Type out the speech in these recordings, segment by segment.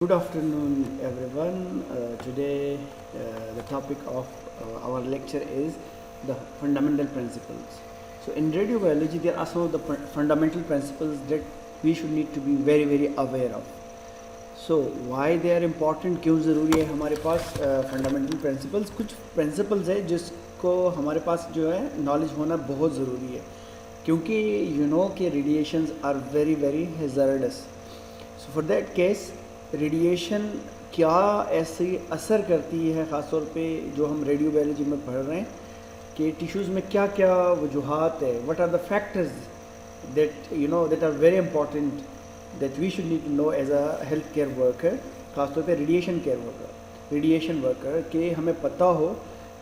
Good afternoon, everyone. Today, the topic of our lecture is the fundamental principles. So, in radiobiology, there are some of the fundamental principles that we should need to be very, very aware of. So, why they are important? क्यों ज़रूरी है हमारे पास fundamental principles? कुछ principles है जिसको हमारे पास जो है नॉलेज होना बहुत ज़रूरी है, क्योंकि कि radiations are very very hazardous. So for that case radiation क्या ऐसे असर करती है, ख़ास तौर पे जो हम रेडियो बायोलॉजी में पढ़ रहे हैं कि टिश्यूज़ में क्या क्या वजूहात है, what are the factors that are very important that we should need to know as a health care worker, ख़ासतौर पे रेडिएशन वर्कर के हमें पता हो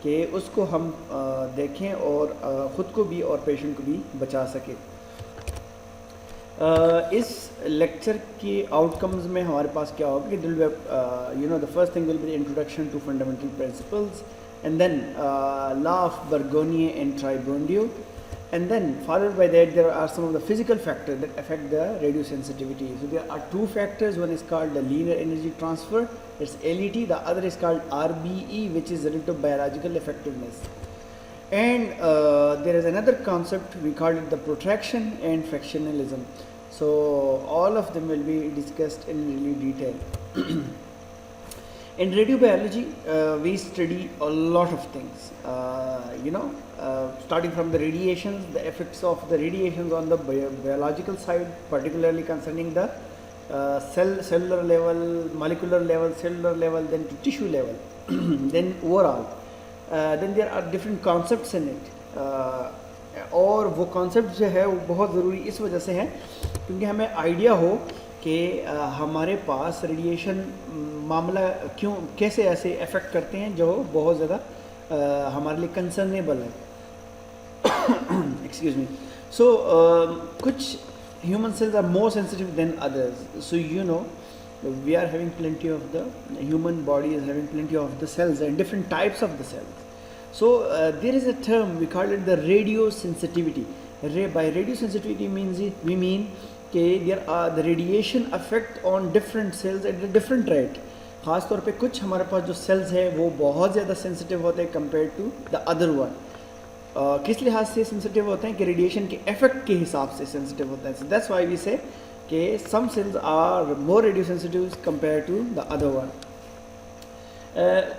कि उसको हम देखें और ख़ुद को भी और पेशेंट को भी बचा सकें. इस लेक्चर के आउटकम्स में हमारे पास क्या होगा कि the first thing will be introduction to fundamental principles, and then law of Bergonie and Tribondeau, and then followed by that there are some of the physical factors that affect the radio sensitivity. So there are two factors. One is called the linear energy transfer, it's LET. The other is called RBE, which is relative biological effectiveness. And there is another concept, we call it the protraction and fractionalism. So all of them will be discussed in really detail. In radiobiology, we study a lot of things, starting from the radiations, the effects of the radiations on the biological side, particularly concerning the cellular level, molecular level, cellular level, then to tissue level, then overall. Then there are different concepts in it, और वो concept जो है वो बहुत ज़रूरी इस वजह से है क्योंकि हमें आइडिया हो कि हमारे पास रेडिएशन मामला कैसे ऐसे अफेक्ट करते हैं जो बहुत ज़्यादा हमारे लिए कंसर्नेबल है. Excuse me. सो कुछ human cells are more sensitive than others. So we are having plenty of the human body is having plenty of the cells and different types of the cells. So there is a term, we call it the radiosensitivity. By radiosensitivity we mean that the radiation effect on different cells at a different rate. ख़ास तौर पे कुछ हमारे पास जो sales है वो बहुत ज़्यादा सेंसिटिव होते हैं compare to the other one. किस लिहाज से सेंसिटिव होते हैं कि रेडिएशन के इफेक्ट के हिसाब से सेंसिटिव होते हैं. So that's why we say कि some cells are more radio sensitive compare to the other one.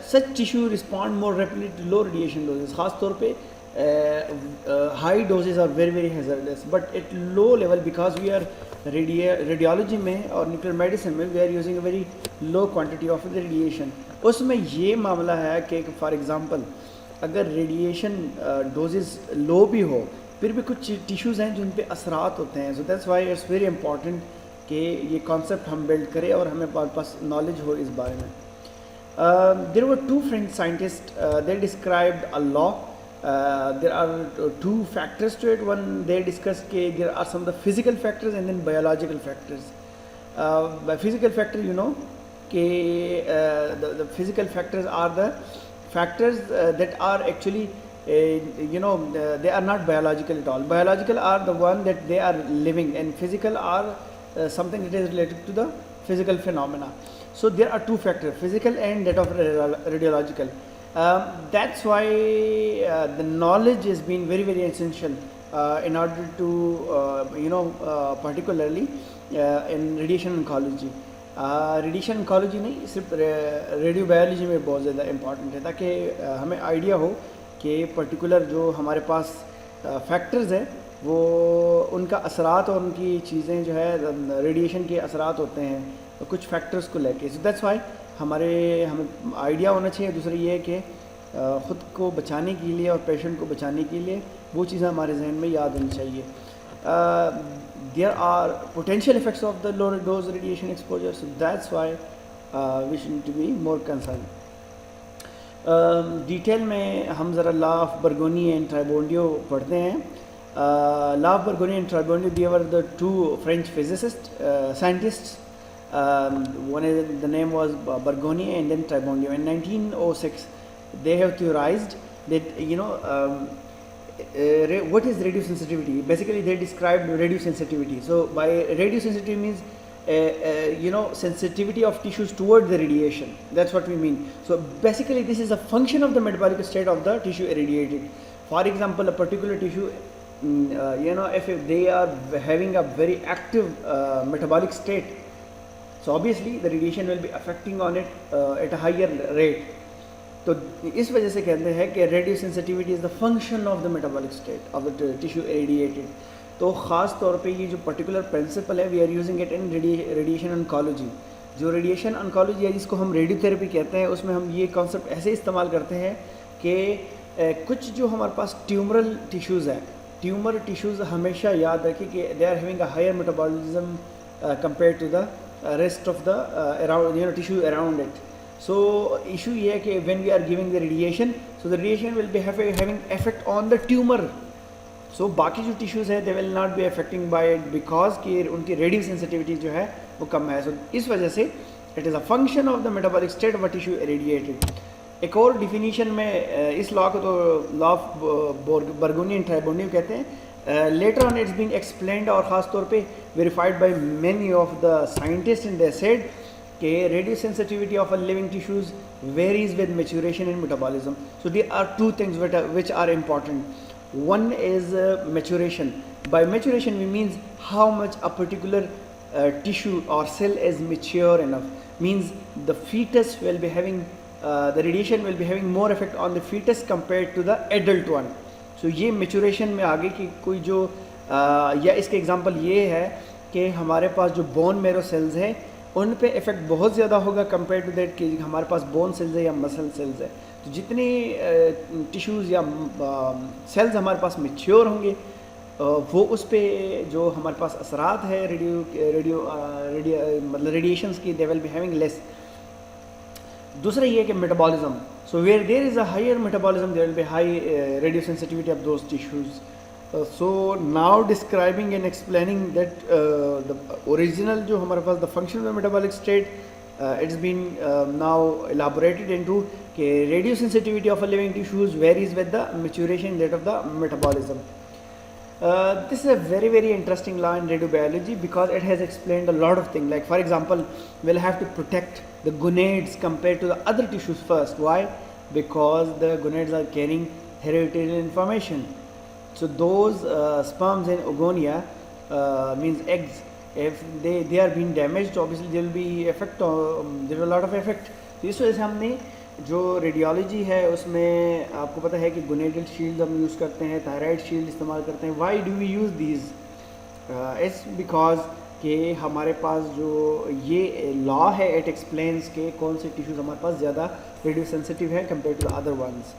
Such tissue respond more rapidly to low radiation doses. खास तौर पे high doses are very very hazardous, but at low level because we are radiology में और nuclear medicine में we are using a very low quantity of the radiation. उसमें ये मामला है कि फॉर एग्जांपल अगर रेडिएशन डोजेस लो भी हो फिर भी कुछ टिश्यूज़ हैं जिन पे असरात होते हैं. So that's why it's very important कि ये कॉन्सेप्ट हम बिल्ड करें और हमें पास नॉलेज हो इस बारे में. There were two French scientists, they described a law. There are two factors to it. One, they discussed that there are some of the physical factors and then biological factors. By physical factor, the physical factors are the factors that are actually, they are not biological at all. Biological are the one that they are living, and physical are something that is related to the physical phenomena. So there are two factors, physical and that of radiological. That's why the knowledge has been very very essential in order to particularly in radiation oncology. Radiation oncology नहीं, सिर्फ radio biology में बहुत ज़्यादा important है ताकि हमें idea हो कि पर्टिकुलर जो हमारे पास फैक्टर्स हैं वो उनका असरात और उनकी चीज़ें जो है रेडिएशन के असरात होते हैं कुछ फैक्टर्स को लेके. सो दैट्स वाई हमें आइडिया होना चाहिए. दूसरा ये है कि ख़ुद को बचाने के लिए और पेशेंट को बचाने के लिए वो चीज़ें हमारे जहन में याद होनी चाहिए. There are potential effects of the low dose radiation exposure. So that's why we should to be more concern. Detail में हम ज़रा law of Bergonie and Tribondeau पढ़ते हैं. Law of Bergonie and Tribondeau, they were the two French physicist scientists. The name was Bergonié and then Tribondio. In 1906, they have theorized that what is radiosensitivity. Basically, they described radiosensitivity. So by radiosensitivity means sensitivity of tissues toward the radiation. That's what we mean. So basically this is a function of the metabolic state of the tissue irradiated. For example, a particular tissue, if they are having a very active metabolic state, so obviously the radiation will be affecting on it at a higher rate. तो इस वजह से कहते हैं कि radio sensitivity is the function of the metabolic state of the tissue irradiated. तो ख़ास तौर पे ये जो पर्टिकुलर प्रिंसिपल है we are using it in radiation oncology. जो रेडिएशन ऑन्कोलॉजी है जिसको हम रेडियोथेरेपी कहते हैं, उसमें हम ये कॉन्सेप्ट ऐसे इस्तेमाल करते हैं कि कुछ जो हमारे पास ट्यूमरल टिश्यूज़ हैं, ट्यूमर टिश्यूज़ हमेशा याद रखें कि they are having a higher metabolism compare to the rest of the around tissue around it. So issue ये है कि when we are giving the radiation, so the radiation will be having effect on the tumor. So बाकी जो tissues है they will not be affecting by it because कि उनकी radio sensitivity जो है वो कम है. So इस वजह से it is a function of the metabolic state of a tissue irradiated. एक और definition में इस law को तो law of Burgonian Tribonian कहते हैं. Later on it's being explained और ख़ास तौर पे verified by many of the scientists, and they said कि radio sensitivity of a living tissues varies with maturation and metabolism. So there are two things which are important. One is maturation. By maturation we means how much a particular tissue or cell is mature enough. Means the fetus will be having the radiation will be having more effect on the fetus compared to the adult one. So ये maturation में आगे की कोई जो या इसके example ये है कि हमारे पास जो bone marrow cells है उन पे इफ़ेक्ट बहुत ज़्यादा होगा कंपेयर टू दैट कि हमारे पास बोन सेल्स है या मसल सेल्स है. तो जितने टिश्यूज़ या सेल्स हमारे पास मैच्योर होंगे वो उस पे जो हमारे पास असरात है मतलब रेडिएशंस की, they will be having less. दूसरा ये है कि metabolism. So where there is a higher metabolism there will be high radio sensitivity of those tissues. So now describing and explaining that the original जो हमारे पास the function of the metabolic state, it's been now elaborated into कि radio sensitivity of a living tissues varies with the maturation rate of the metabolism. This is a very very interesting law in radiobiology because it has explained a lot of things. Like for example, we'll have to protect the gonads compared to the other tissues first. Why? Because the gonads are carrying hereditary information. So those sperms in oogonia means eggs, if they are being damaged, obviously there will be effect, there will a lot of effect. तो इस वजह से हमने जो radiology है उसमें आपको पता है कि गोनेडल शील्ड हम यूज़ करते हैं, थायराइड शील्ड इस्तेमाल करते हैं. Why do we use these? It's because कि हमारे पास जो ये लॉ है इट एक्सप्लेन्स के कौन से टिश्यूज़ हमारे पास ज़्यादा रेडियो सेंसिटिव है compare to the other ones.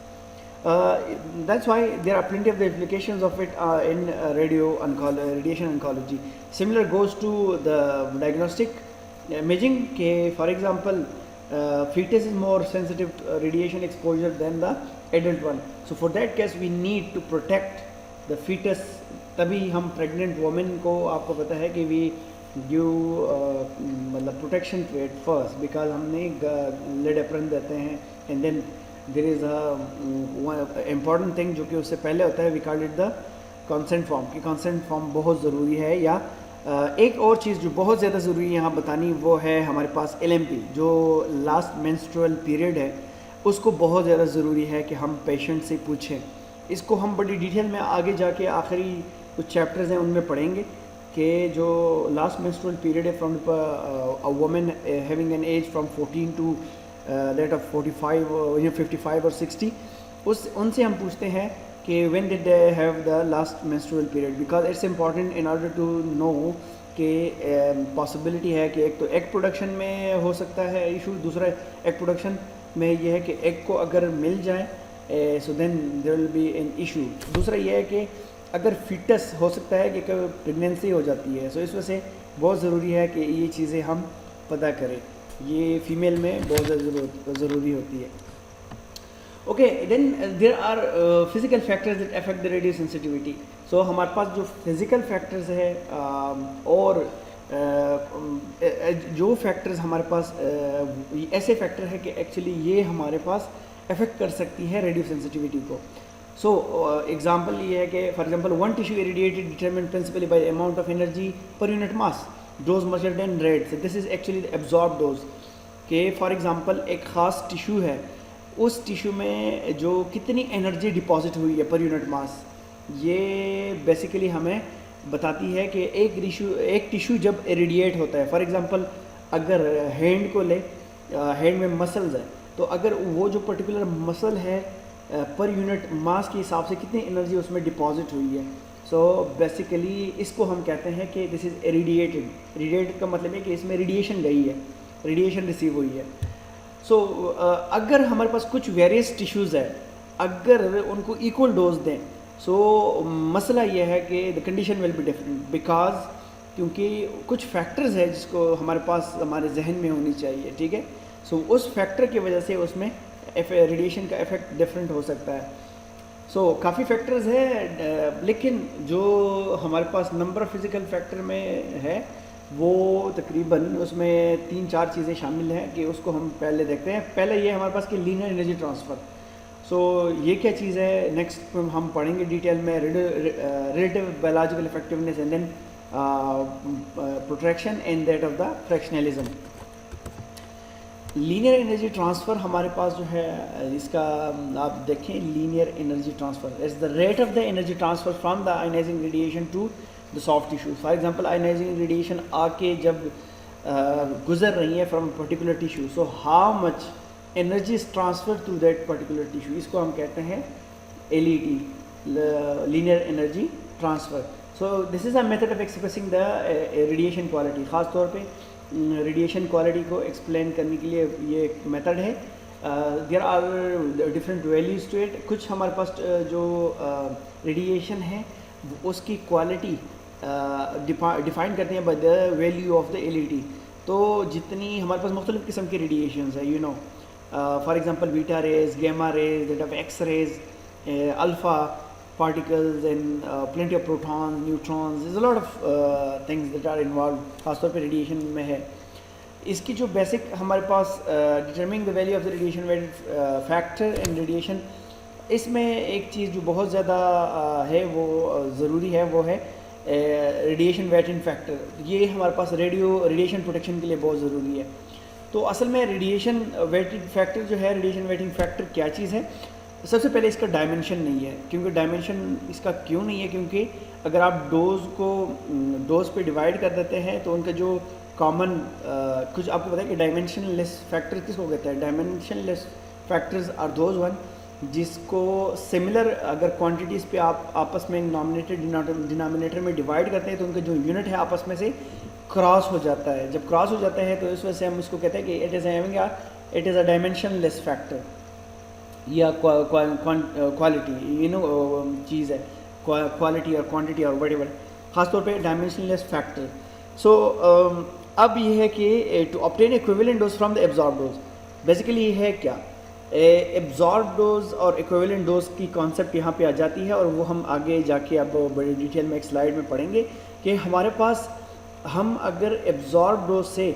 That's why there are plenty of the applications of it in radiation oncology. Similar goes to the diagnostic imaging. For example, fetus is more sensitive to radiation exposure than the adult one. So for that case, we need to protect the fetus. तभी हम pregnant women को आपको पता है कि we give मतलब protection to it first because हमने लेडेप्रिन देते हैं and then there is a important thing जो कि उससे पहले होता है, we call it the consent form. कि consent form बहुत ज़रूरी है. या एक और चीज़ जो बहुत ज़्यादा ज़रूरी है यहाँ बतानी वो है हमारे पास LMP जो लास्ट मेंस्ट्रुअल पीरियड है, उसको बहुत ज़्यादा ज़रूरी है कि हम पेशेंट से पूछें. इसको हम बड़ी डिटेल में आगे जाके आखिरी कुछ चैप्टर्स हैं उनमें पढ़ेंगे कि जो लास्ट मेंस्ट्रुअल पीरियड है from a woman having an age from 14 to that of 45 or 55 or 60, उनसे हम पूछते हैं कि when did they have the last menstrual period, because it's important in order to know कि possibility है कि एक तो egg production में हो सकता है इशू, दूसरा egg production में ये है कि egg को अगर मिल जाए so then there will be an issue. दूसरा ये है कि अगर fetus हो सकता है कि pregnancy हो जाती है, so इस वजह से बहुत ज़रूरी है कि ये चीज़ें हम पता करें. ये फीमेल में बहुत ज़्यादा ज़रूरी होती है. Okay, then there are physical factors that affect the radio sensitivity. So हमारे पास जो फिज़िकल फैक्टर्स है और जो फैक्टर्स हमारे पास ऐसे फैक्टर है कि एक्चुअली ये हमारे पास अफेक्ट कर सकती है रेडियो सेंसिटिविटी को. सो एग्जांपल ये है कि for example one tissue irradiated determined principally bye amount of energy per unit mass. Dose measured in rate, this is actually absorb dose. कि फॉर एग्जांपल एक ख़ास टिश्यू है, उस टिश्यू में जो कितनी एनर्जी डिपॉजिट हुई है पर यूनिट मास, ये बेसिकली हमें बताती है कि एक टिश्यू जब इरिडिएट होता है, फॉर एग्जांपल अगर हैंड को ले, हैंड में मसल्स है, तो अगर वो जो पर्टिकुलर मसल है पर यूनिट मास के हिसाब से कितनी एनर्जी उसमें डिपॉजिट हुई है। सो बेसिकली इसको हम कहते हैं कि दिस इज़ इरिडिएटेड। इरिडिएटेड का मतलब है कि इसमें रेडिएशन गई है, रेडिएशन रिसीव हुई है। सो अगर हमारे पास कुछ वेरियस टिश्यूज़ है, अगर उनको इक्वल डोज दें, सो मसला यह है कि the condition will be different, because क्योंकि कुछ फैक्टर्स है जिसको हमारे पास हमारे जहन में होनी चाहिए, ठीक है। सो उस फैक्टर की वजह से उसमें रेडिएशन का इफेक्ट डिफरेंट हो सकता है। सो काफ़ी फैक्टर्स है, लेकिन जो हमारे पास नंबर ऑफ फिज़िकल फैक्टर में है वो तकरीबन उसमें 3-4 चीज़ें शामिल हैं कि उसको हम पहले देखते हैं। पहले ये हमारे पास कि लीनियर एनर्जी ट्रांसफ़र। सो ये क्या चीज़ है, नेक्स्ट हम पढ़ेंगे डिटेल में। Relative biological effectiveness and then protection and that of the fractionalism. Linear energy transfer हमारे पास जो है, इसका आप देखें, linear energy transfer is the rate of the energy transfer from the ionising radiation to the soft tissue. For example ionising radiation आके जब गुजर रही है from particular tissue, so how much energy is transfer to that particular tissue, इसको हम कहते हैं LET, linear energy transfer. So this is a method of expressing the radiation quality. ख़ास तौर पे रेडिएशन क्वालिटी को एक्सप्लेन करने के लिए ये एक मेथड है। There are different values to it. कुछ हमारे पास जो रेडिएशन है उसकी क्वालिटी डिफाइन करते हैं by the value of the LET। तो जितनी हमारे पास मुख्तलिफ़ किस्म की रेडिएशंस है, you know, for example beta rays, gamma rays, that of X rays, alpha particles and plenty of protons, neutrons, there's a lot of things that are involved, खासतौर पे radiation में है। इसकी जो बेसिक हमारे पास determining the value of the radiation factor and radiation, इसमें एक चीज़ जो बहुत ज़्यादा है वो ज़रूरी है, वो है रेडिएशन वेटिंग फैक्टर। ये हमारे पास रेडिएशन प्रोटेक्शन के लिए बहुत ज़रूरी है। तो असल में रेडिएशन वेटिंग फैक्टर जो है, रेडिएशन वेटिंग फैक्टर क्या चीज़ है? सबसे पहले इसका डायमेंशन नहीं है। क्योंकि डायमेंशन इसका क्यों नहीं है? क्योंकि अगर आप डोज पे डिवाइड कर देते हैं तो उनका जो कॉमन कुछ आपको पता है कि डायमेंशनलेस फैक्टर किसको कहते हैं? Dimensionless factors are those one जिसको सिमिलर अगर क्वांटिटीज़ पे आप आपस में नॉमिनेटर डिनोमिनेटर में डिवाइड करते हैं तो उनका जो यूनिट है आपस में से क्रॉस हो जाता है। जब क्रॉस हो जाता है तो इस वजह से हम इसको कहते हैं कि it is a dimensionless factor या क्वालिटी, चीज़ है, क्वालिटी और क्वांटिटी और बड़े बड़े, ख़ासतौर पे डायमेंशनलेस फैक्टर। सो अब ये है कि to obtain equivalent dose from the absorb dose, basically ये है क्या, एब्जॉर्ब डोज और इक्विवेलेंट डोज की कॉन्सेप्ट यहाँ पे आ जाती है। और वो हम आगे जाके अब बड़ी डिटेल में एक स्लाइड में पढ़ेंगे कि हमारे पास हम अगर एब्जॉर्ब डोज से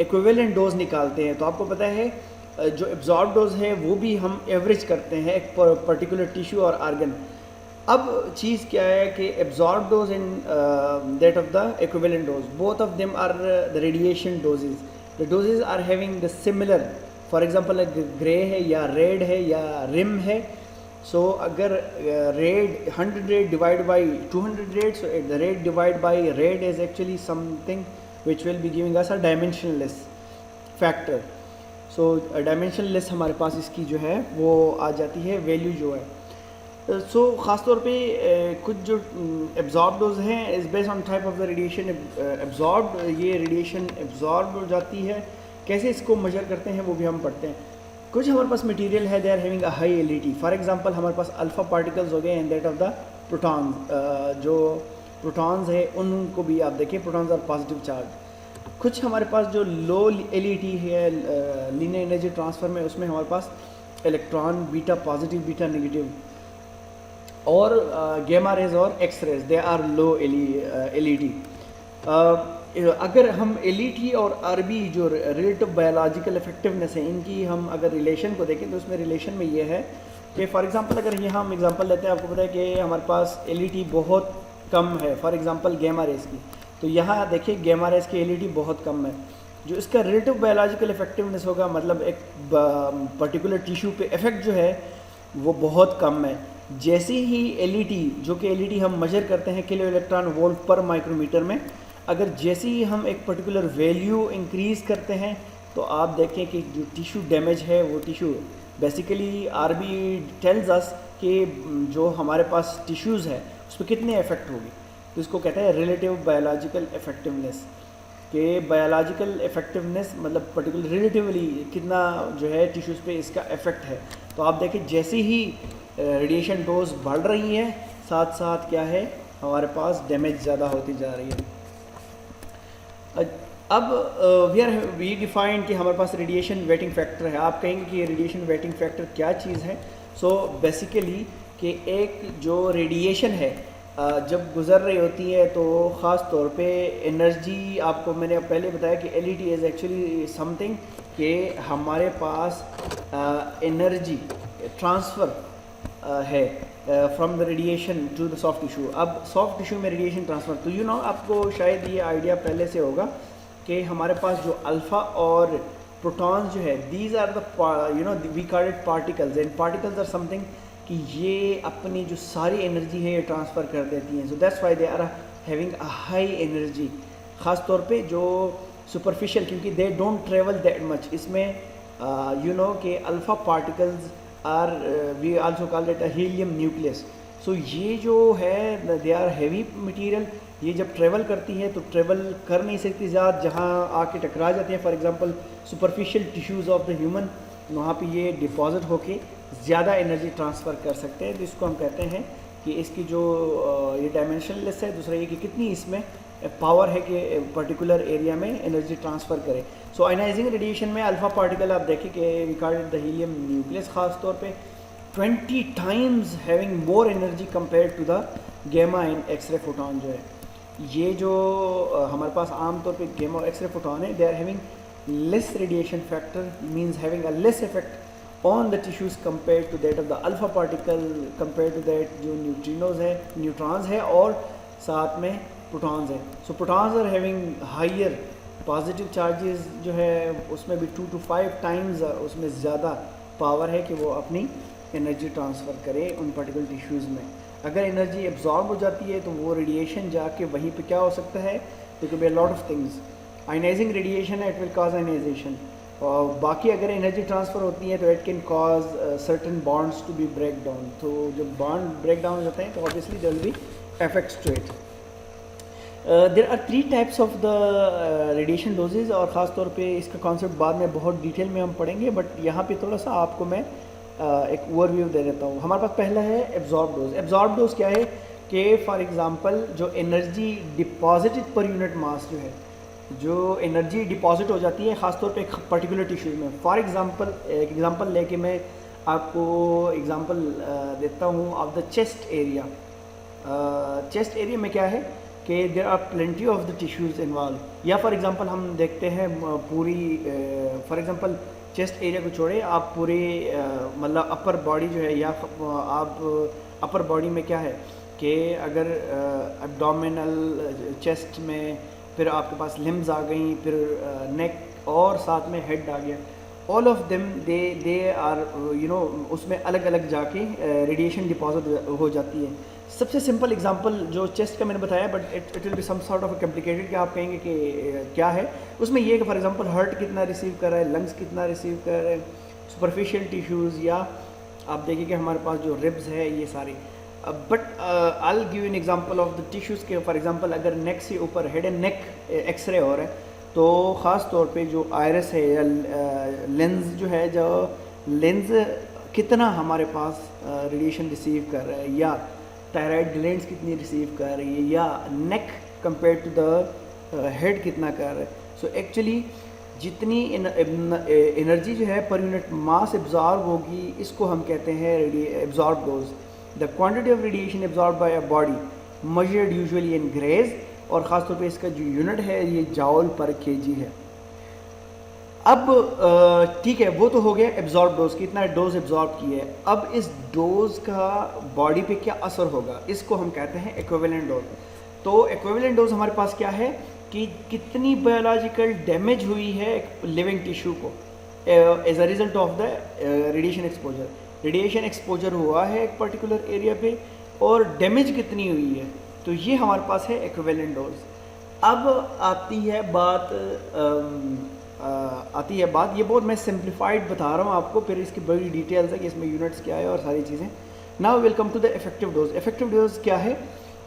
इक्विवेलेंट डोज निकालते हैं तो आपको पता है जो एब्जॉर्ब डोज है वो भी हम एवरेज करते हैं एक पर्टिकुलर टिश्यू और आर्गन। अब चीज़ क्या है कि absorb dose and that of the equivalent dose, both of them are the radiation doses. The doses are having the similar, for example gray है या रेड है या रिम है। सो अगर rad 100 rad divide by 200 rad, so the rad divide by rad is actually something which will be giving us a dimensionless factor. So dimensionless हमारे पास इसकी जो है वो आ जाती है वैल्यू जो है। सो ख़ासतौर पे कुछ जो एब्जॉर्ब डोज हैं is based on type of the radiation absorb. ये रेडिएशन एब्जॉर्ब हो जाती है, कैसे इसको मेजर करते हैं वो भी हम पढ़ते हैं। कुछ हमारे पास मटेरियल है they are having a high LET, for example हमारे पास अल्फ़ा पार्टिकल्स हो गए and that of the protons. जो प्रोटॉन्स है उनको भी आप देखिए, प्रोटॉन्स आर पॉजिटिव चार्ज। कुछ हमारे पास जो लो LET है लीनियर एनर्जी ट्रांसफ़र में, उसमें हमारे पास electron beta positive beta negative और गामा रेज और X rays, they are low LET। अगर हम LET और RB जो रिलेटिव बायोलॉजिकल इफेक्टिवनेस है, इनकी हम अगर रिलेशन को देखें तो उसमें रिलेशन में ये है कि फॉर एग्जांपल अगर यहाँ हम एग्जांपल लेते हैं, आपको पता है कि हमारे पास LET बहुत कम है, फॉर एग्जांपल गामा रेज की। तो यहाँ देखिए गामा रेज की एलईडी बहुत कम है। जो इसका रिलेटिव बायोलॉजिकल इफेक्टिवनेस होगा, मतलब एक पर्टिकुलर टिश्यू पे इफेक्ट जो है वो बहुत कम है। जैसे ही एलईडी, जो कि एलईडी हम मेजर करते हैं kilo electron volt per micrometer में, अगर जैसे ही हम एक पर्टिकुलर वैल्यू इंक्रीज करते हैं तो आप देखें कि जो टिश्यू डैमेज है वो tissue basically RB tells us कि जो हमारे पास टिश्यूज़ है उस पर कितने इफेक्ट होगी। तो इसको कहते हैं रिलेटिव बायोलॉजिकल इफेक्टिवनेस, कि बायोलॉजिकल इफेक्टिवनेस मतलब पर्टिकुलर रिलेटिवली कितना जो है टिश्यूज़ पे इसका इफेक्ट है। तो आप देखें जैसे ही रेडिएशन डोज बढ़ रही है साथ साथ क्या है हमारे पास डैमेज ज़्यादा होती जा रही है। अब वी डिफाइन कि हमारे पास रेडिएशन वेटिंग फैक्टर है। आप कहेंगे कि ये रेडिएशन वेटिंग फैक्टर क्या चीज़ है। सो बेसिकली कि एक जो रेडिएशन है जब गुज़र रही होती है तो ख़ास तौर पे एनर्जी, आपको मैंने पहले बताया कि एलईडी इज़ एक्चुअली समथिंग कि हमारे पास एनर्जी ट्रांसफ़र है from the radiation to the soft tissue. अब सॉफ्ट टिश्यू में रेडिएशन ट्रांसफ़र, तो यू नो आपको शायद ये आइडिया पहले से होगा कि हमारे पास जो अल्फ़ा और प्रोटॉन्स जो है, these are the we call it particles, and particles are something कि ये अपनी जो सारी एनर्जी है ये ट्रांसफ़र कर देती हैं। So that's why they are having a high energy, ख़ास तौर पे जो सुपरफिशियल, क्योंकि they don't travel that much. इसमें यू नो कि alpha particles are we also call it a helium nucleus. सो ये जो है दे आर हैवी मटीरियल, ये जब ट्रेवल करती है तो ट्रेवल कर नहीं सकती ज़्यादा, जहाँ आके टकरा जाती हैं। For example superficial tissues of the human, वहाँ पे ये डिपॉजिट होके ज़्यादा एनर्जी ट्रांसफ़र कर सकते हैं। तो इसको हम कहते हैं कि इसकी जो ये डायमेंशनलेस है। दूसरा ये कि कितनी इसमें पावर है कि पर्टिकुलर एरिया में एनर्जी ट्रांसफ़र करे। सो आयनाइजिंग रेडिएशन में अल्फ़ा पार्टिकल आप देखें कि we call it the helium nucleus, ख़ास तौर पे 20 times having more energy compare to the gamma and X ray photon. जो है ये जो हमारे पास आम तौर पे गामा और एक्सरे फोटोन है, they are having less radiation factor, means having a less effect on the tissues compare to that of the alpha particle, compare to that जो न्यूट्रिनोज है, न्यूट्रॉन्स है और साथ में प्रोटॉन्स है। So protons are having higher positive charges, जो है उसमें भी 2 to 5 टाइम्स उसमें ज़्यादा पावर है कि वो अपनी एनर्जी ट्रांसफ़र करे उन पर्टिकुलर टिश्यूज़ में। अगर एनर्जी एब्जॉर्ब हो जाती है तो वो रेडिएशन जाके वहीं पे क्या हो सकता है, there can be a lot of things. Ionising radiation है, इट विल कॉज आयनाइजेशन, और बाकी अगर एनर्जी ट्रांसफ़र होती है तो it can cause certain bonds to be break down. तो जब बॉन्ड ब्रेक डाउन हो जाते हैं तो obviously there will be effects to it. There are 3 types of the radiation doses, और ख़ास तौर पे इसका कॉन्सेप्ट बाद में बहुत डिटेल में हम पढ़ेंगे, बट यहाँ पे थोड़ा सा आपको मैं एक ओवरव्यू दे देता हूँ। हमारे पास पहला है एब्जॉर्ब डोज। एब्जॉर्ब डोज क्या है कि फॉर एग्जांपल जो energy deposited per unit mass जो है, जो एनर्जी डिपॉजिट हो जाती है ख़ास तौर पे एक पर्टिकुलर टिश्यू में। फॉर एग्जांपल एक एग्जांपल लेके मैं आपको एग्जांपल देता हूँ of the chest area. Chest area में क्या है कि there are plenty of the tissues involve. या फॉर एग्जांपल हम देखते हैं पूरी फॉर एग्जांपल चेस्ट एरिया को छोड़े, आप पूरे मतलब अपर बॉडी जो है, या आप अपर बॉडी में क्या है कि अगर एब्डोमिनल चेस्ट में फिर आपके पास लिम्स आ गई, फिर नेक और साथ में हेड आ गया, all of them they are you know उसमें अलग अलग जाके रेडिएशन डिपॉजिट हो जाती है। सबसे सिंपल एग्जांपल जो चेस्ट का मैंने बताया, but it will be some sort of complicated कि आप कहेंगे कि क्या है उसमें। ये कि फॉर एग्जांपल हार्ट कितना रिसीव कर रहा है, लंग्स कितना रिसीव कर रहे हैं, सुपरफिशियल टिश्यूज़, या आप देखिए कि हमारे पास जो रिब्स है ये सारी। But I will give an example of the tissues के। फॉर एग्जांपल अगर नेक से ऊपर हेड एंड नेक एक्सरे हो रहा है तो ख़ास तौर पे जो आयरस है या लेंस जो है, जो लेंस कितना हमारे पास रेडिएशन रिसीव कर रहा है, या थायराइड ग्लैंड्स कितनी रिसीव कर रही है, या नेक कंपेयर टू द हेड कितना कर रहा है। सो एक्चुअली जितनी एनर्जी जो है पर यूनिट मास एब्जॉर्ब होगी, इसको हम कहते हैं absorb dose. The quantity of radiation absorb by a body measured usually in grays, और ख़ास तौर पे इसका जो यूनिट है ये जाउल पर केजी है। अब ठीक है, वो तो हो गया एब्जॉर्ब डोज, कितना डोज एब्जॉर्ब की है। अब इस डोज का बॉडी पे क्या असर होगा, इसको हम कहते हैं इक्विवेलेंट डोज। तो इक्विवेलेंट डोज हमारे पास क्या है कि कितनी बायोलॉजिकल डैमेज हुई है लिविंग टिश्यू को as a result of the radiation exposure. Radiation exposure हुआ है एक पर्टिकुलर एरिया पे और डैमेज कितनी हुई है, तो ये हमारे पास है इक्विवेलेंट डोज। अब आती है बात, ये बहुत मैं सिंप्लीफाइड बता रहा हूँ आपको, फिर इसकी बड़ी डिटेल्स है कि इसमें यूनिट्स क्या है और सारी चीज़ें। Now welcome to the effective dose. Effective dose क्या है,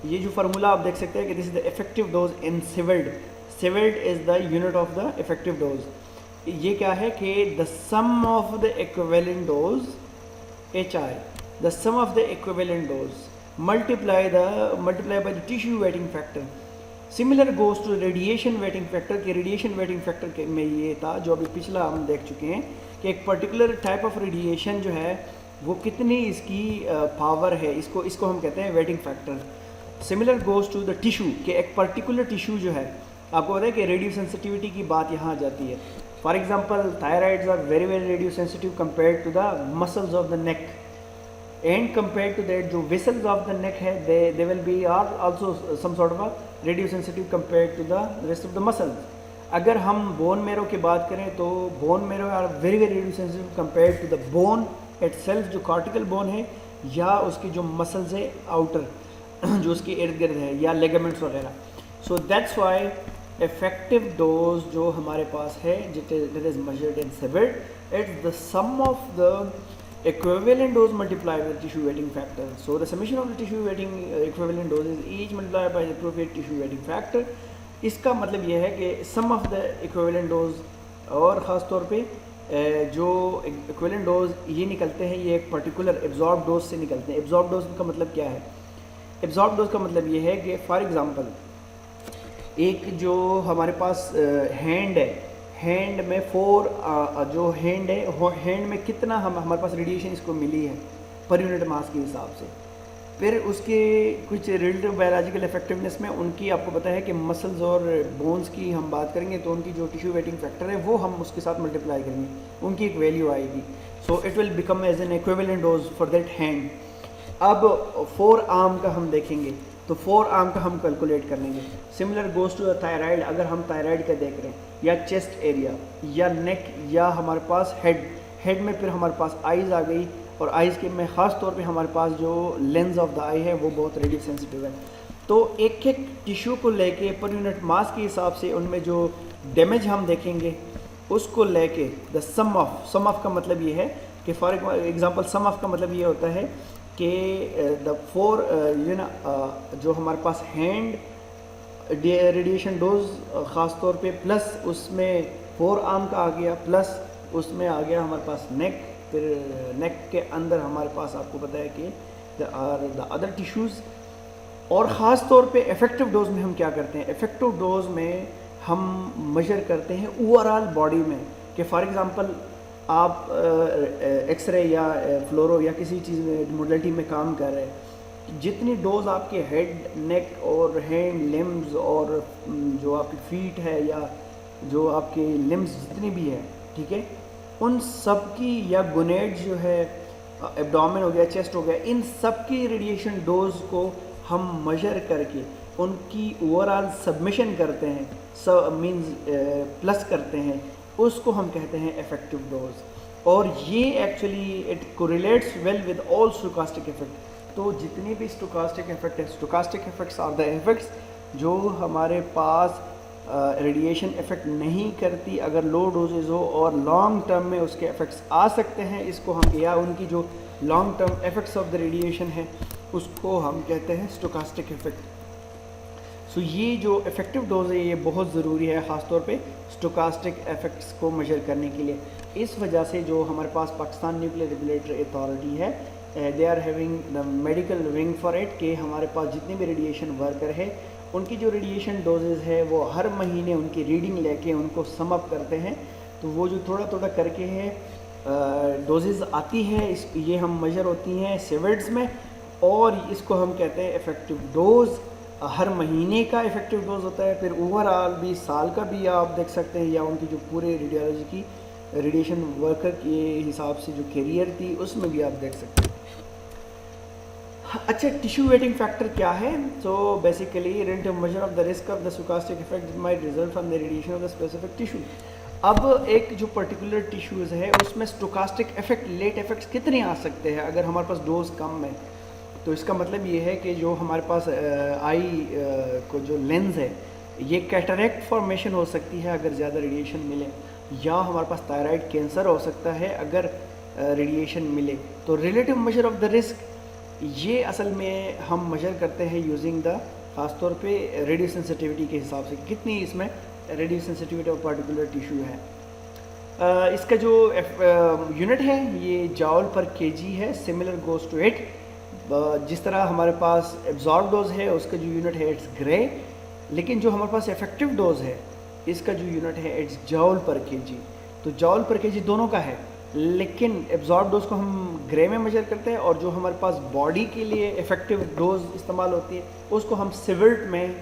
ये जो फार्मूला आप देख सकते हैं कि this is the effective dose in sievert. Sievert is the unit of the effective dose. ये क्या है कि the sum of the equivalent dose HI, the sum of the equivalent dose multiply by the tissue weighting factor. Similar goes to radiation weighting factor के radiation weighting factor में ये था जो अभी पिछला हम देख चुके हैं कि एक पर्टिकुलर टाइप ऑफ रेडिएशन जो है वो कितनी इसकी पावर है, इसको हम कहते हैं weighting factor. Similar goes to the tissue कि एक पर्टिकुलर टिश्यू जो है, आपको पता है कि रेडियो सेंसिटिविटी की बात यहाँ आ जाती है। For example thyroids are very very radio sensitive compared to the muscles of the neck, and compared to that जो वेसल्स ऑफ द नेक है they will be are also some sort of radio sensitive compared to the rest of the muscles. अगर हम bone marrow की बात करें तो bone marrow are very very radio sensitive compared to the bone itself, जो cortical bone है या उसकी जो मसल्स है आउटर जो उसके इर्द गिर्द है, या लेगामेंट्स वगैरह। So that's why effective dose जो हमारे पास है that is measured in sievert, it's the sum of the equivalent dose multiplied by the tissue weighting factor. So the summation of the tissue weighting equivalent doses each multiplied by the appropriate tissue weighting factor. इसका मतलब ये है कि sum of the equivalent dose, और ख़ास तौर पे जो equivalent dose ये निकलते हैं ये एक particular absorbed dose से निकलते हैं। absorbed dose का मतलब क्या है? absorbed dose का मतलब ये है कि for example एक जो हमारे पास हैंड है, हैंड में जो हैंड है, हैंड में कितना हमारे पास रेडिएशन इसको मिली है पर यूनिट मास के हिसाब से। फिर उसके कुछ रिलेटिव बायोलॉजिकल इफेक्टिवनेस में उनकी आपको पता है कि मसल्स और बोन्स की हम बात करेंगे तो उनकी जो टिश्यू वेटिंग फैक्टर है वो हम उसके साथ मल्टीप्लाई करेंगे, उनकी एक वैल्यू आएगी। So it will become as an equivalent dose for that hand. अब 4 आर्म का हम देखेंगे तो 4 आर्म का हम कैलकुलेट कर लेंगे। Similar goes to the thyroid, अगर हम थायराइड का देख रहे हैं या चेस्ट एरिया या नेक या हमारे पास हेड में फिर हमारे पास आइज़ आ गई, और आइज़ के में ख़ास तौर पे हमारे पास जो लेंस ऑफ द आई है वो बहुत रेडियो सेंसिटिव है। तो एक एक टिश्यू को लेके पर यूनिट मास के हिसाब से उनमें जो डैमेज हम देखेंगे उसको लेके द सम ऑफ का मतलब ये है कि फॉर एग्जांपल सम ऑफ का मतलब ये होता है कि द 4 जो हमारे पास हैंड रेडिएशन डोज ख़ास तौर पे प्लस उसमें 4 आर्म का आ गया, प्लस उसमें आ गया हमारे पास नेक, फिर नेक के अंदर हमारे पास आपको पता है कि द अदर टिश्यूज़। और ख़ास तौर पे इफेक्टिव डोज में हम क्या करते हैं, इफेक्टिव डोज में हम मेजर करते हैं ओवरऑल बॉडी में कि फॉर एग्ज़ाम्पल आप एक्सरे या फ्लोरो या किसी चीज़ में मोडलिटी में काम कर रहे हैं, जितनी डोज आपके हेड नेक और हैंड लिम्स और जो आपकी फीट है या जो आपके लिम्स जितनी भी है, ठीक है, उन सब की, या गोनेड जो है, एब्डोमेन हो गया, चेस्ट हो गया, इन सब की रेडिएशन डोज को हम मेजर करके उनकी ओवरऑल सबमिशन करते हैं, मीन्स प्लस करते हैं, उसको हम कहते हैं इफेक्टिव डोज। और ये actually it correlates well with all stochastic effect. तो जितने भी स्टोकास्टिक इफेक्ट है, stochastic effects are the effects जो हमारे पास रेडिएशन इफेक्ट नहीं करती अगर लो डोजेज हो, और लॉन्ग टर्म में उसके इफेक्ट्स आ सकते हैं, इसको हम, या उनकी जो long term effects of the radiation है उसको हम कहते हैं स्टोकास्टिक इफेक्ट। सो ये जो इफेक्टिव डोज है ये बहुत ज़रूरी है ख़ास तौर पे स्टोकास्टिक इफेक्ट्स को मेजर करने के लिए। इस वजह से जो हमारे पास पाकिस्तान न्यूक्लियर रेगुलेटरी अथॉरिटी है, they are having the medical wing for it, कि हमारे पास जितने भी रेडिएशन वर्कर है उनकी जो रेडिएशन डोजेज़ है वो हर महीने उनकी रीडिंग लेके उनको सम अप करते हैं। तो वो जो थोड़ा थोड़ा करके है डोजेज़ आती है, ये हम मेजर होती हैं सिविड्स में, और इसको हम कहते हैं इफ़ेक्टिव डोज। हर महीने का इफ़ेक्टिव डोज होता है, फिर ओवरऑल भी साल का भी आप देख सकते हैं, या उनकी जो पूरे रेडियोलॉजी की रेडिएशन वर्कर के हिसाब से जो कैरियर थी उसमें भी आप देख सकते हैं। अच्छा, टिश्यू वेटिंग फैक्टर क्या है? So basically relative measure of the risk of the stochastic effect that might result from the radiation of the specific tissue. अब एक जो पर्टिकुलर टिश्यूज़ है उसमें स्टोकास्टिक इफेक्ट, लेट इफेक्ट्स कितने आ सकते हैं अगर हमारे पास डोज कम है? तो इसका मतलब ये है कि जो हमारे पास आई को जो लेंस है, ये कैटरेक्ट फॉर्मेशन हो सकती है अगर ज़्यादा रेडिएशन मिले, या हमारे पास थायराइड कैंसर हो सकता है अगर रेडिएशन मिले। तो relative measure of the risk ये असल में हम मेजर करते हैं यूजिंग द, ख़ासतौर पे रेडियो सेंसिटिविटी के हिसाब से, कितनी इसमें radio sensitivity of particular tissue है। इसका जो यूनिट है ये जाउल पर केजी है, सिमिलर गोज टू इट। जिस तरह हमारे पास एब्जॉर्ब डोज है उसका जो यूनिट है इट्स ग्रे, लेकिन जो हमारे पास इफेक्टिव डोज है इसका जो यूनिट है इट्स जाउल पर केजी। तो जाउल पर केजी दोनों का है, लेकिन एब्जॉर्ब डोज को हम ग्रे में मेजर करते हैं, और जो हमारे पास बॉडी के लिए इफेक्टिव डोज इस्तेमाल होती है उसको हम सिवर्ट में,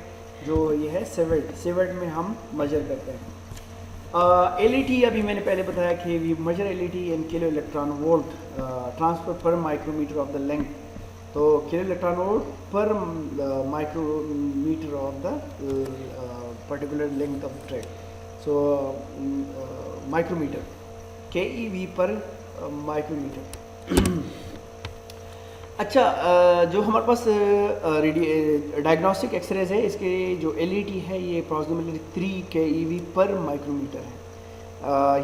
जो ये है सिवर्ट में हम मेजर करते हैं। एलईटी अभी मैंने पहले बताया कि we measure LET in kilo electron volt transfer per micrometer of the length. तो kilo electron volt per micrometer of the particular length of thread, so micrometer, KeV per micrometer. अच्छा, जो हमारे पास डायग्नोस्टिक एक्सरेज है, इसके जो LET है ये approximately 3 KeV per micrometer है।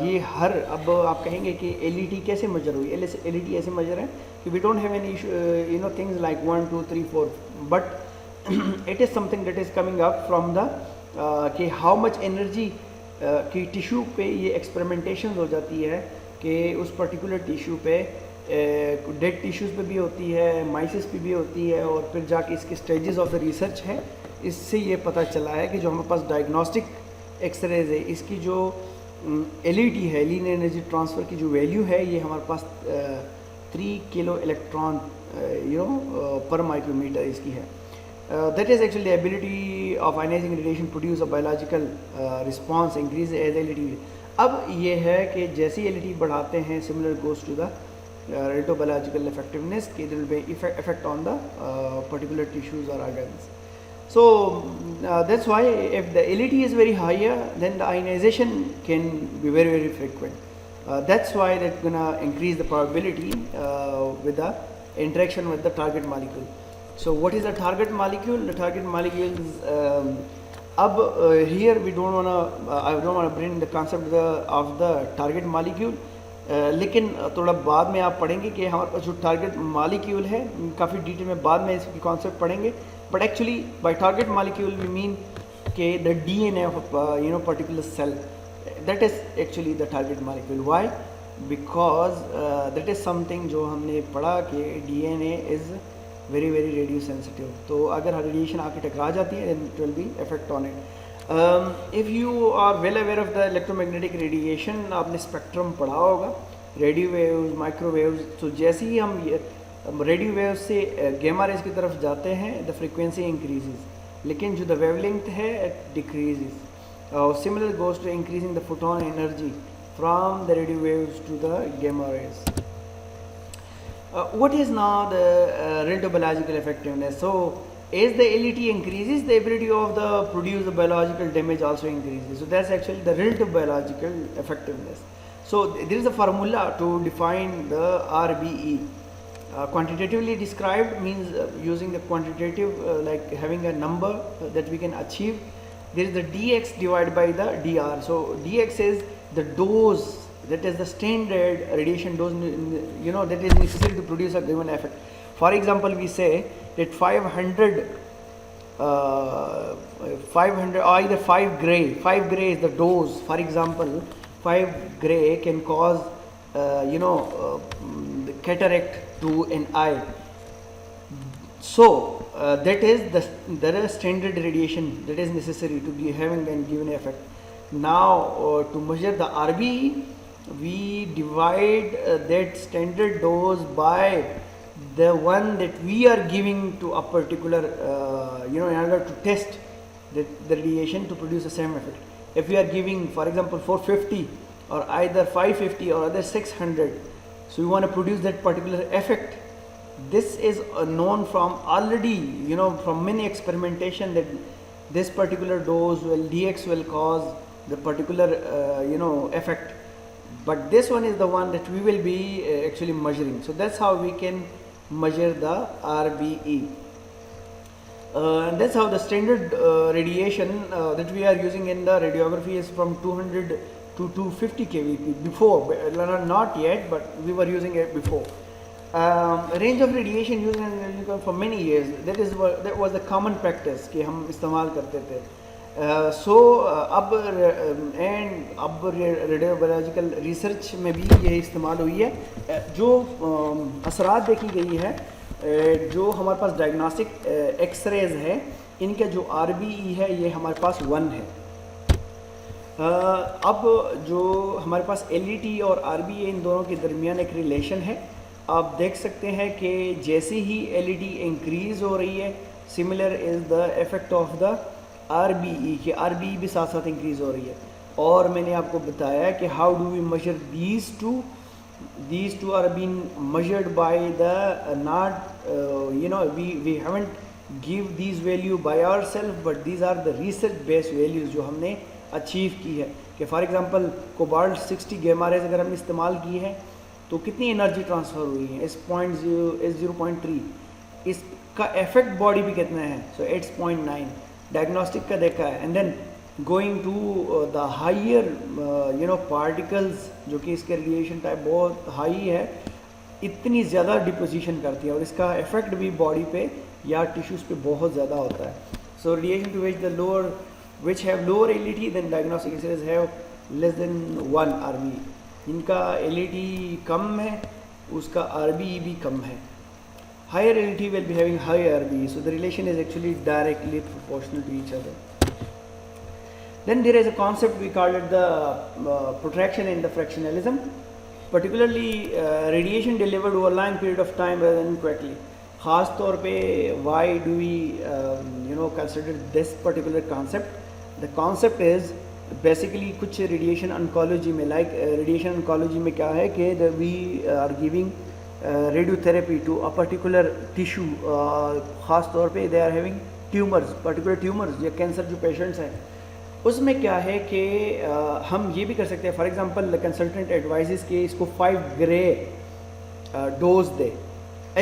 ये हर, अब आप कहेंगे कि एलईटी कैसे मेजर हुई? एलईटी ऐसे मेजर है कि we don't have any things like 1 2 3 4, but it is something that is coming up from the कि हाउ मच एनर्जी की टिश्यू पे ये एक्सपेरिमेंटेशन हो जाती है कि उस पर्टिकुलर टिश्यू पे डेड टिश्यूज़ पे भी होती है, माइसिस पे भी होती है, और फिर जाके इसके स्टेजेस ऑफ द रिसर्च है। इससे ये पता चला है कि जो हमारे पास डायग्नोस्टिक एक्सरेज है इसकी जो एलईटी है, लीनियर एनर्जी ट्रांसफ़र की जो वैल्यू है, ये हमारे पास 3 किलो इलेक्ट्रॉन पर माइक्रोमीटर इसकी है। That is actually the ability of ionizing radiation produce a biological response increase as LET। अब ये है कि जैसे LET बढ़ाते हैं, similar goes to the relative biological effectiveness, कि there will be effect on the particular tissues or organs. So that's why if the LET is very higher, then the ionization can be very very frequent. That's why that's gonna increase the probability with the interaction with the target molecule. So what is the target molecule? The target molecule is here we don't wanna I don't wanna bring the concept of the target molecule, लेकिन थोड़ा बाद में आप पढ़ेंगे कि हमारे पास जो टारगेट मालिक्यूल है, काफ़ी डिटेल में बाद में इसकी कॉन्सेप्ट पढ़ेंगे। But actually by target molecule we mean के the DNA of particular cell, that is actually the target molecule. Why? Because that is something जो हमने पढ़ा कि DNA is very very radio sensitive. तो अगर रेडिएशन आके टकरा जाती है then it will be effect on it. If you are well aware of the electromagnetic radiation, आपने स्पेक्ट्रम पढ़ा होगा, रेडियो वेव्स, माइक्रोवेव्स। तो जैसे ही हम रेडियो वेव से गामा रेज की तरफ जाते हैं द फ्रीक्वेंसी इंक्रीजेज, लेकिन जो द वेवलेंथ है it decreases. Similar goes to increasing the photon energy from the radio waves to the gamma rays. What is now the relative biological effectiveness? So as the LET increases, the ability of the produce the biological damage also increases. So that's actually the relative biological effectiveness. So there is a formula to define the RBE. Quantitatively described means using the quantitative like having a number that we can achieve. There is the dx divided by the dr. So dx is the dose, that is the standard radiation dose that is necessary to produce a given effect. For example, we say that 500 or either 5 gray is the dose. For example, 5 gray can cause the cataract to an eye. So that is the standard radiation that is necessary to be having a given effect. Now to measure the RBE, we divide that standard dose by the one that we are giving to a particular in order to test the radiation to produce the same effect. If we are giving, for example, 450 or either 550 or other 600, so we want to produce that particular effect, this is known from already, from many experimentation, that this particular dose will dx will cause the particular effect, but this one is the one that we will be actually measuring. So that's how we can measure the RBE. And that's how the standard radiation that we are using in the radiography is from 200 to 250 kVp before, not yet, but we were using it before. Range of radiation used in radiography for many years, that was the common practice कि हम इस्तेमाल करते थे. अब radiological research में भी ये इस्तेमाल हुई है. जो असरात देखी गई है, जो हमारे पास डायग्नोस्टिक एक्सरेज है, इनका जो RBE है ये हमारे पास 1 है. अब जो हमारे पास LET और RBE इन दोनों के दरमियान एक रिलेशन है. आप देख सकते हैं कि जैसे ही LED इंक्रीज़ हो रही है, similar is the effect of the RBE, कि RBE भी साथ साथ इंक्रीज़ हो रही है. और मैंने आपको बताया कि how do we measure these two are being measured by the not we haven't give these value by ourselves, but these are the research based values जो हमने अचीव की है. कि for example cobalt 60 gamma rays अगर हमने इस्तेमाल की है तो कितनी एनर्जी ट्रांसफ़र हुई है, इस 0.3. इसका इफेक्ट बॉडी पे कितना है, सो 8.9 डायग्नोस्टिक का देखा है. And then going to the higher particles, जो कि इसके रेडिएशन टाइप बहुत हाई है, इतनी ज़्यादा डिपोजिशन करती है और इसका इफेक्ट भी बॉडी पे या टिश्यूज़ पे बहुत ज़्यादा होता है. So radiation to which have lower LET than diagnostic X rays have less than 1 RBE. इनका LET कम है, उसका RBE भी कम है. Higher LET will be having higher RBE, so the relation is actually directly proportional to each other. Then there is a concept we call it the protraction and the fractionalism, particularly radiation delivered over a long period of time rather than quickly. खास तौर पे why do we consider this particular concept? The concept is basically कुछ radiation oncology में, like radiation oncology में क्या है कि we are giving radiotherapy to a particular tissue. ख़ास तौर पे they are having tumours, particular tumours या कैंसर जो पेशेंट्स हैं, उसमें क्या है कि हम ये भी कर सकते हैं. फॉर एग्जांपल कंसल्टेंट एडवाइजेस के इसको 5 grey dose they.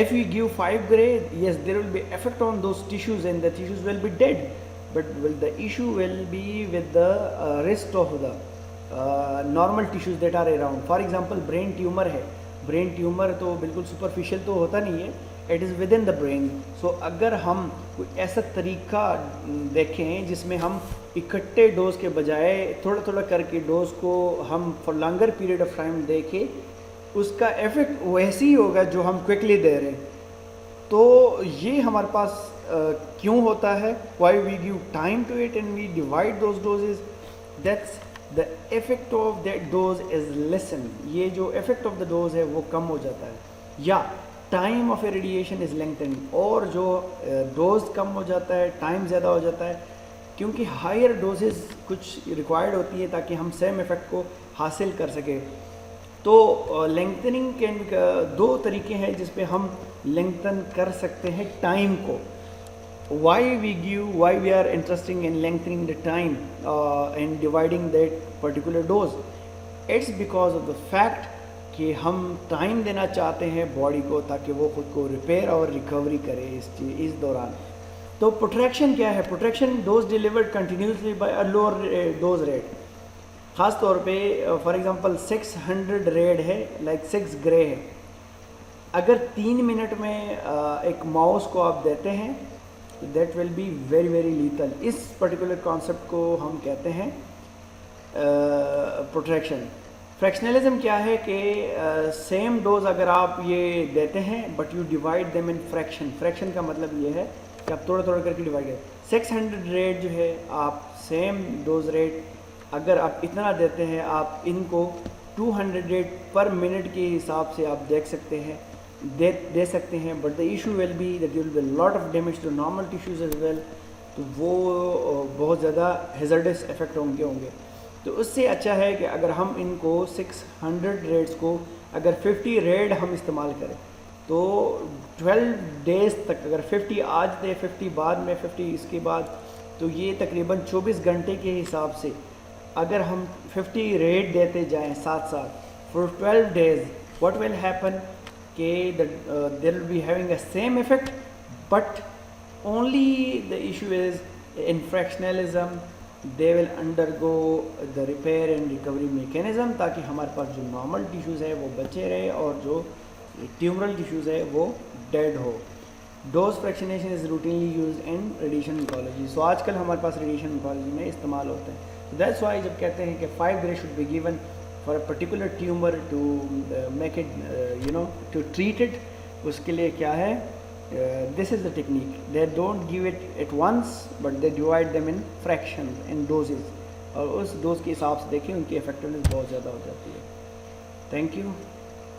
If you give 5 grey, yes there will be effect on those tissues and the tissues will be dead, but the issue will be with the rest of the normal tissues that are around. For example brain tumor है, brain tumour तो बिल्कुल superficial तो होता नहीं है, it is within the brain. So अगर हम कोई ऐसा तरीका देखें जिसमें हम इकट्ठे डोज के बजाय थोड़ा थोड़ा करके डोज को हम for longer period of time देखें, उसका इफेक्ट वैसे ही होगा जो हम क्विकली दे रहे हैं. तो ये हमारे पास क्यों होता है, why we give time to it and we divide those doses, that's the effect of that dose is lessen. ये जो इफेक्ट ऑफ द डोज है वो कम हो जाता है, या time of A radiation is lengthen, और जो डोज कम हो जाता है, टाइम ज़्यादा हो जाता है, क्योंकि हायर डोजेज कुछ रिक्वायर्ड होती है ताकि हम सेम इफेक्ट को हासिल कर सकें. तो लेंथनिंग के 2 तरीके हैं जिस पे हम लेंथन कर सकते हैं टाइम को. why we are interested in lengthening the time and dividing that particular dose? It's because of the fact कि हम टाइम देना चाहते हैं बॉडी को ताकि वो खुद को रिपेयर और रिकवरी करे इस दौरान. तो प्रोट्रैक्शन क्या है? Protraction dose delivered continuously by a lower dose rate. ख़ास तौर पे फॉर एग्जांपल 600 रेड है, लाइक 6 ग्रे है. अगर 3 मिनट में एक माउस को आप देते हैं, that will be very very lethal. इस पर्टिकुलर कॉन्सेप्ट को हम कहते हैं प्रोट्रैक्शन. फ्रैक्शनलिज्म क्या है कि सेम डोज अगर आप ये देते हैं but you divide them in fraction. Fraction का मतलब ये है कि आप थोड़ा थोड़ा करके डिवाइड करें. 600 रेट जो है, आप सेम डोज रेट अगर आप इतना देते हैं, आप इनको 200 रेट पर मिनट के हिसाब से आप देख सकते हैं, दे सकते हैं. But the issue will be that you will be lot of damage to normal tissues as well. तो वो बहुत ज़्यादा हेजर्डस इफेक्ट होंगे. तो उससे अच्छा है कि अगर हम इनको 600 रेड्स को अगर 50 रेड हम इस्तेमाल करें तो 12 डेज़ तक अगर 50 आज दे 50 बाद में 50 इसके बाद, तो ये तकरीबन 24 घंटे के हिसाब से अगर हम 50 रेट देते जाएं साथ साथ for 12 days, what will happen कि there will be having a same effect, but only the issue is in fractionalism they will undergo the repair and recovery mechanism, ताकि हमारे पास जो नॉर्मल टिश्यूज़ है वो बचे रहे और जो ट्यूमरल टिश्यूज़ है वो डेड हो। Dose fractionation is routinely use in radiation oncology. So आजकल हमारे पास रेडिएशन ओंकोलॉजी में इस्तेमाल होते हैं। दैट्स वाई जब कहते हैं कि 5 gray should be given for a particular tumour to make it to treat it, उसके लिए क्या है, this is the technique. They don't give it at once, but they divide them in fractions, in doses, और उस dose के हिसाब से देखें उनकी इफेक्टिवनेस बहुत ज़्यादा हो जाती है। Thank you.